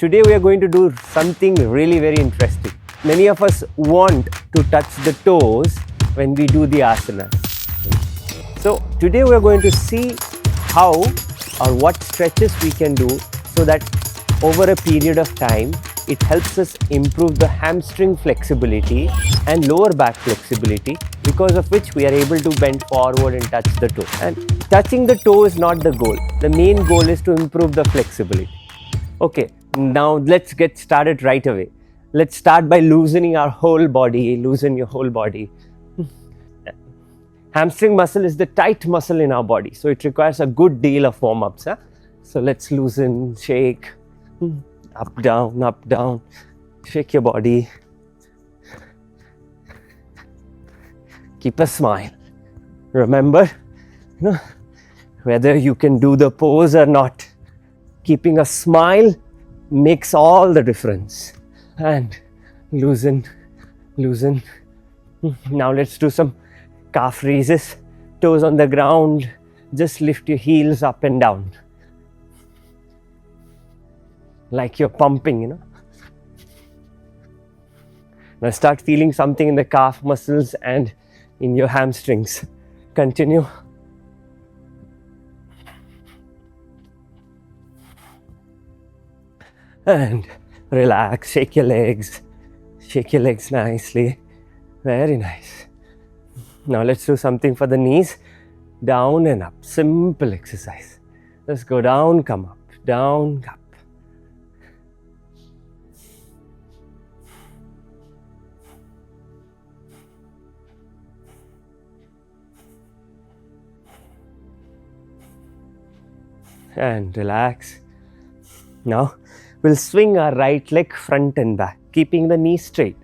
Today we are going to do something really very interesting. Many of us want to touch the toes when we do the asana. So today we are going to see how or what stretches we can do so that over a period of time it helps us improve the hamstring flexibility and lower back flexibility, because of which we are able to bend forward and touch the toe. And touching the toe is not the goal. The main goal is to improve the flexibility. Okay, now let's get started right away. Let's start by loosening our whole body. Loosen your whole body. Hamstring muscle is the tight muscle in our body, so it requires a good deal of warm-ups. So let's loosen, shake, up, down, shake your body. Keep a smile. Remember, whether you can do the pose or not, keeping a smile makes all the difference. And loosen. Now let's do some calf raises, toes on the ground. Just lift your heels up and down, like you're pumping, Now start feeling something in the calf muscles and in your hamstrings. Continue. And relax, shake your legs nicely. Very nice. Now let's do something for the knees. Down and up, simple exercise. Let's go down, come up, down, up. And relax. Now we'll swing our right leg front and back, keeping the knee straight.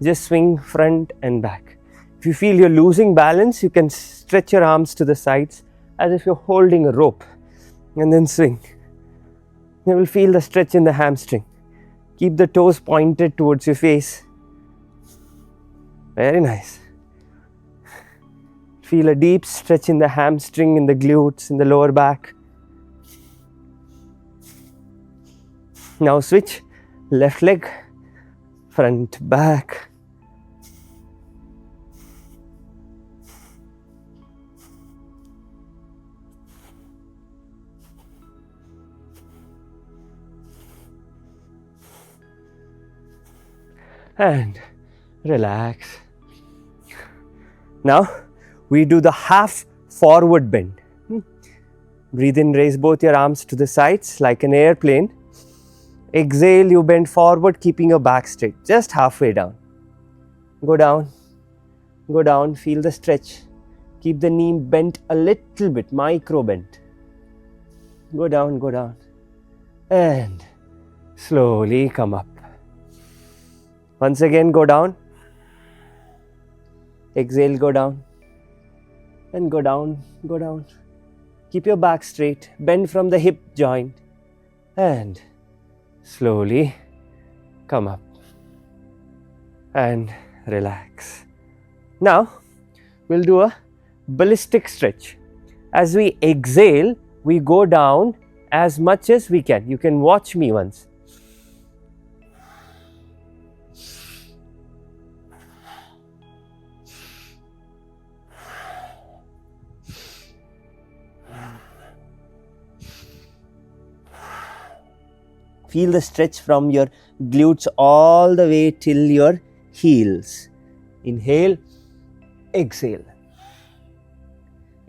Just swing front and back. If you feel you're losing balance, you can stretch your arms to the sides as if you're holding a rope, and then swing. You will feel the stretch in the hamstring. Keep the toes pointed towards your face. Very nice. Feel a deep stretch in the hamstring, in the glutes, in the lower back. Now switch, left leg, front, back. And relax. Now we do the half forward bend. Breathe in, raise both your arms to the sides like an airplane. Exhale, you bend forward, keeping your back straight, just halfway down. Go down, feel the stretch. Keep the knee bent a little bit, micro bend. Go down, and slowly come up. Once again, go down. Exhale, go down. And go down. Keep your back straight, bend from the hip joint, and slowly come up and relax. Now we'll do a ballistic stretch. As we exhale, we go down as much as we can. You can watch me once. Feel the stretch from your glutes all the way till your heels. Inhale, exhale.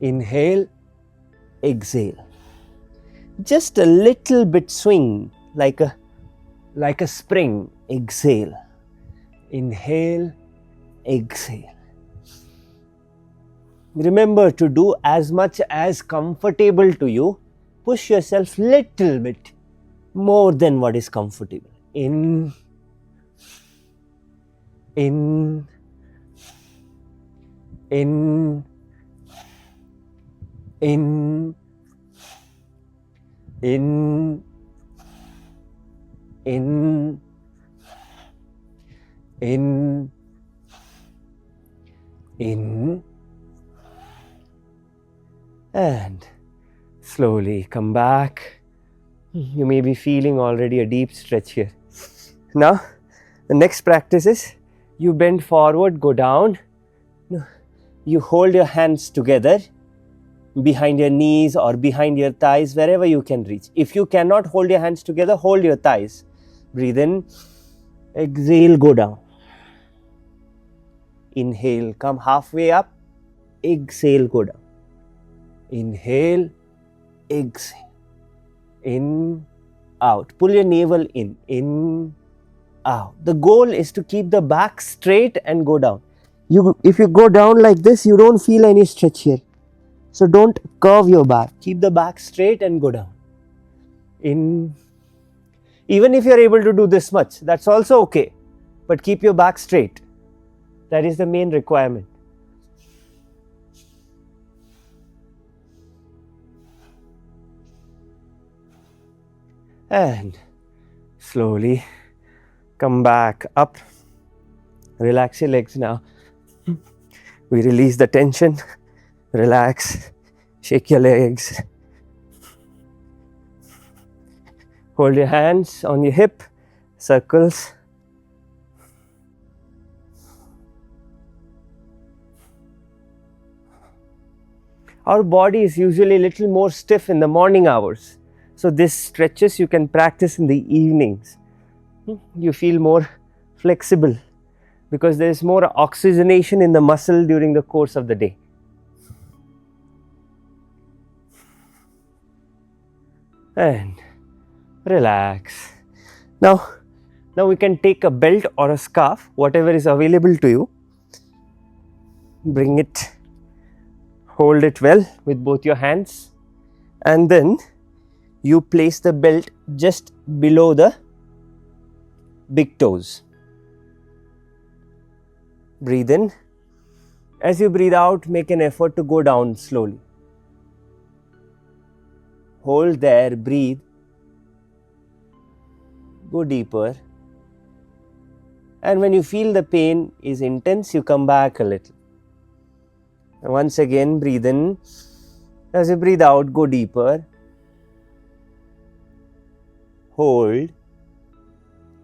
Inhale, exhale. Just a little bit swing, like a spring. Exhale. Inhale, exhale. Remember to do as much as comfortable to you. Push yourself little bit more than what is comfortable. In, in, in, in, in, in, in, in, and slowly come back You may be feeling already a deep stretch here. Now, the next practice is you bend forward, go down. You hold your hands together behind your knees or behind your thighs, wherever you can reach. If you cannot hold your hands together, hold your thighs. Breathe in, exhale, go down. Inhale, come halfway up, exhale, go down. Inhale, exhale, in, out. Pull your navel in, out. The goal is to keep the back straight and go down. If you go down like this, you don't feel any stretch here. So don't curve your back. Keep the back straight and go down. In. Even if you're able to do this much, that's also okay. But keep your back straight. That is the main requirement. And slowly come back up. Relax your legs now. We release the tension. Relax. Shake your legs. Hold your hands on your hip. Circles. Our body is usually a little more stiff in the morning hours. So this stretches you can practice in the evenings. You feel more flexible because there is more oxygenation in the muscle during the course of the day. And relax. Now we can take a belt or a scarf, whatever is available to you. Bring it, hold it well with both your hands, and then you place the belt just below the big toes. Breathe in. As you breathe out, make an effort to go down slowly. Hold there, breathe. Go deeper. And when you feel the pain is intense, you come back a little. And once again, breathe in. As you breathe out, go deeper. Hold.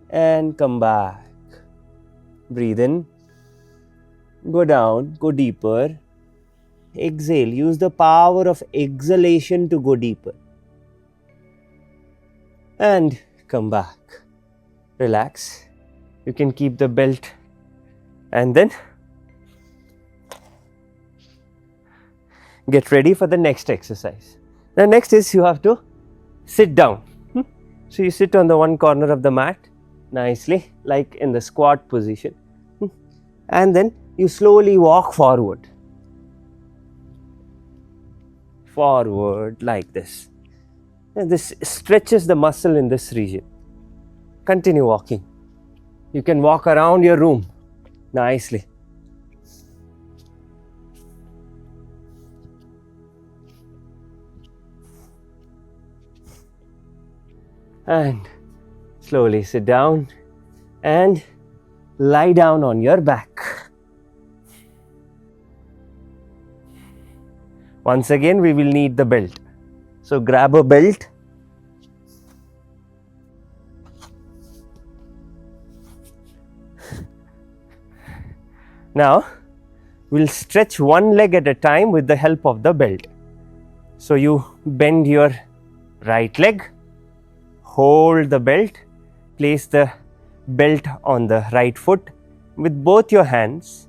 And come back. Breathe in. Go down, go deeper. Exhale. Use the power of exhalation to go deeper. And come back. Relax. You can keep the belt and then get ready for the next exercise. The next is you have to sit down. So you sit on the one corner of the mat nicely, like in the squat position. And then you slowly walk forward. Forward like this. And this stretches the muscle in this region. Continue walking. You can walk around your room nicely. And slowly sit down and lie down on your back. Once again, we will need the belt. So grab a belt. Now, we'll stretch one leg at a time with the help of the belt. So you bend your right leg, hold the belt, place the belt on the right foot. With both your hands,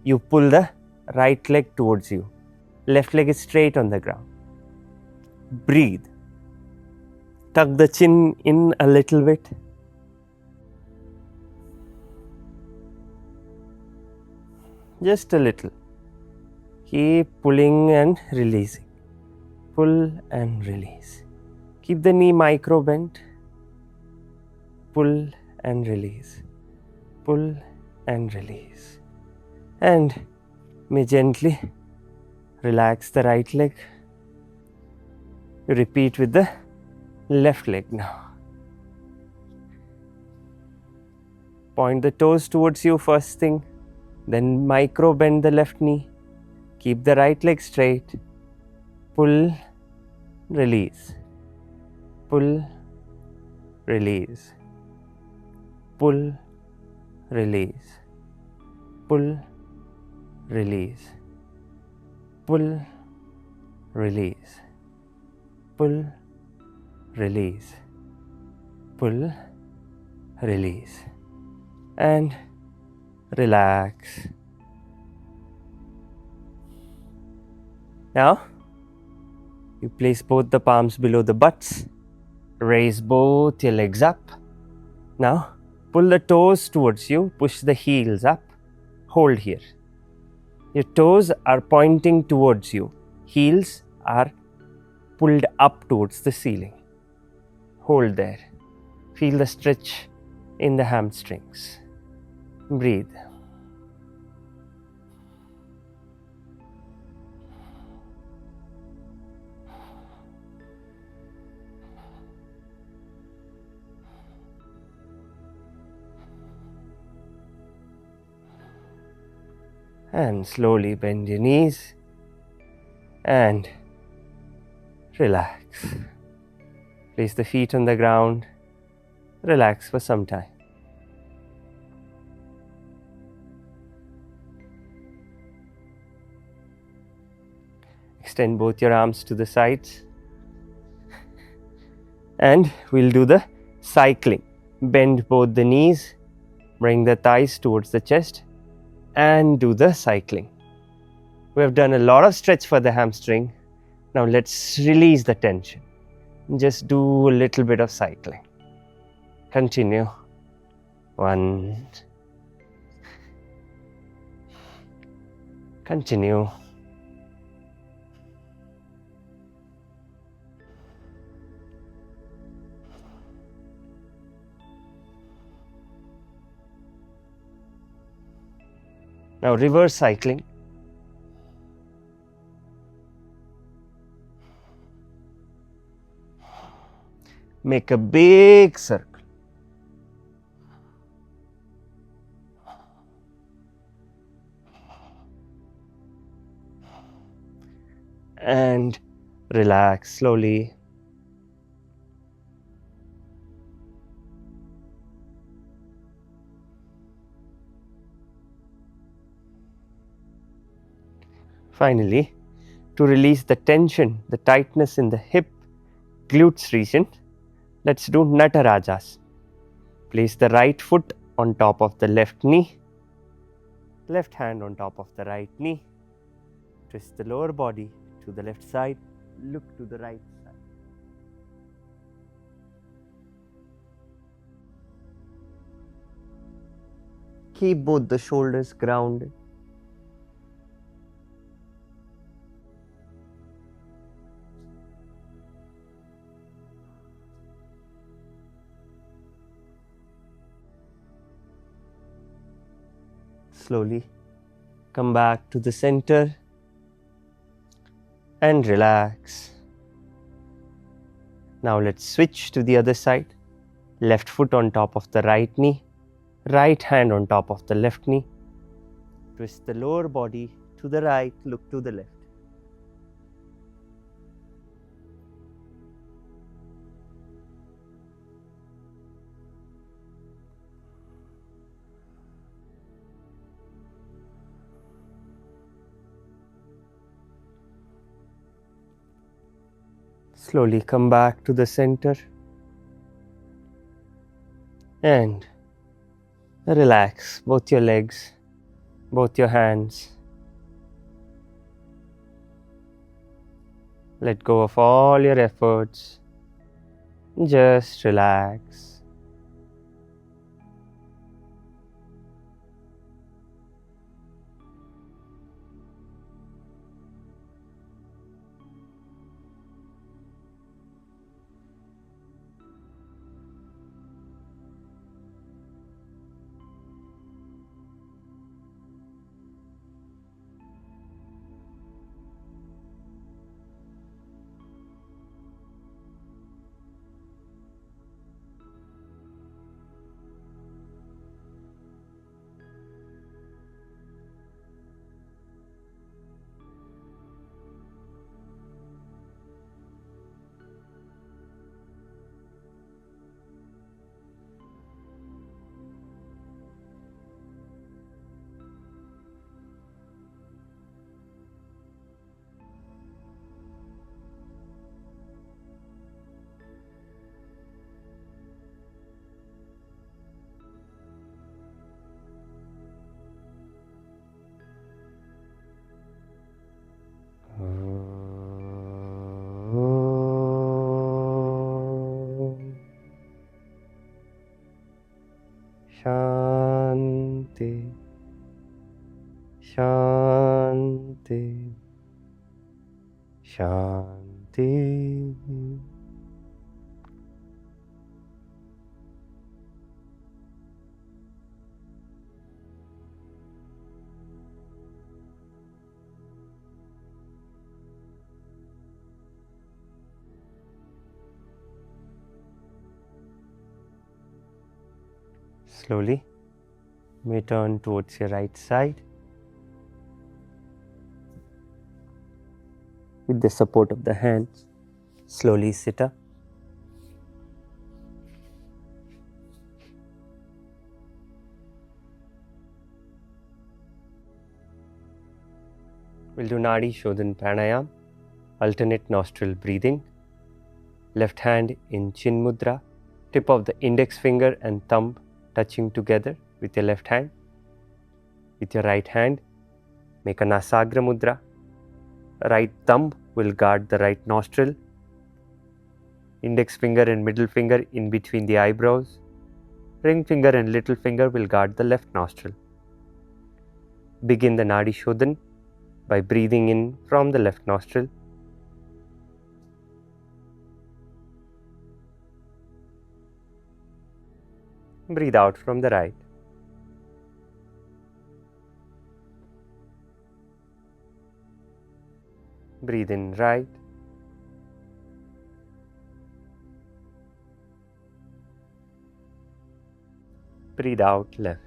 you pull the right leg towards you. Left leg is straight on the ground. Breathe. Tuck the chin in a little bit. Just a little. Keep pulling and releasing. Pull and release. Keep the knee micro bent. Pull and release. Pull and release. And may gently relax the right leg. Repeat with the left leg now. Point the toes towards you first thing. Then micro bend the left knee. Keep the right leg straight. Pull, release. pull, release, pull, release, pull, release, pull, release, pull, release, pull, release, and relax. Now, you place both the palms below the butts, raise both your legs up. Now, pull the toes towards you, push the heels up, hold here. Your toes are pointing towards you, heels are pulled up towards the ceiling. Hold there. Feel the stretch in the hamstrings. Breathe. And slowly bend your knees and relax. Place the feet on the ground. Relax for some time. Extend both your arms to the sides. And we'll do the cycling. Bend both the knees. Bring the thighs towards the chest. And do the cycling. We have done a lot of stretch for the hamstring. Now let's release the tension. Just do a little bit of cycling. Continue. 1. Continue. Now reverse cycling. Make a big circle. And relax slowly. Finally, to release the tension, the tightness in the hip, glutes region, let's do Natarajasana. Place the right foot on top of the left knee, left hand on top of the right knee. Twist the lower body to the left side, look to the right side. Keep both the shoulders grounded. Slowly come back to the center and relax. Now let's switch to the other side. Left foot on top of the right knee, right hand on top of the left knee. Twist the lower body to the right, look to the left. Slowly come back to the center and relax both your legs, both your hands. Let go of all your efforts. Just relax. Shanti, Shanti, Shanti. Slowly, you may turn towards your right side with the support of the hands. Slowly sit up. We'll do Nadi Shodhana pranayama, alternate nostril breathing. Left hand in chin mudra, tip of the index finger and thumb touching together with your left hand. With your right hand, make a nasagra mudra. Right thumb will guard the right nostril. Index finger and middle finger in between the eyebrows. Ring finger and little finger will guard the left nostril. Begin the Nadi Shodhana by breathing in from the left nostril. Breathe out from the right. Breathe in right. Breathe out left.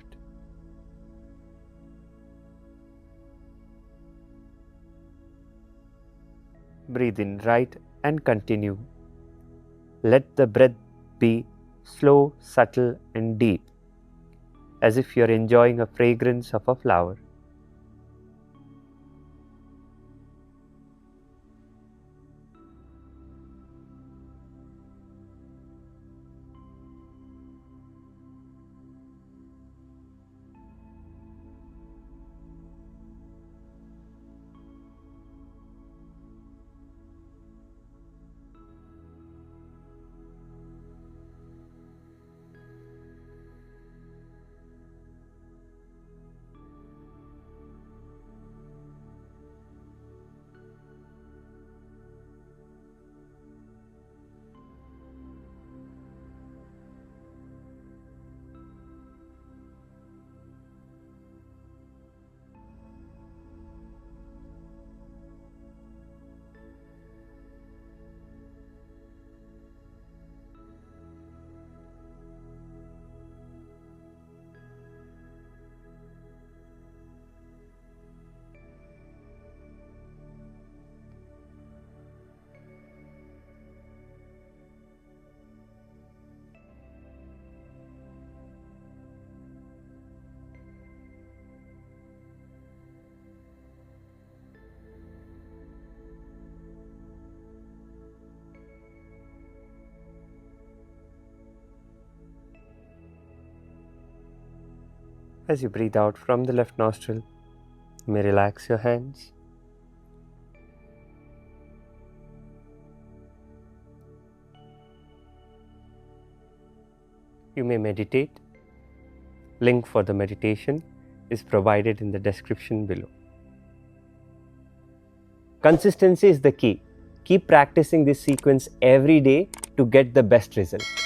Breathe in right and continue. Let the breath be slow, subtle and deep, as if you are enjoying a fragrance of a flower. As you breathe out from the left nostril, you may relax your hands. You may meditate. Link for the meditation is provided in the description below. Consistency is the key. Keep practicing this sequence every day to get the best result.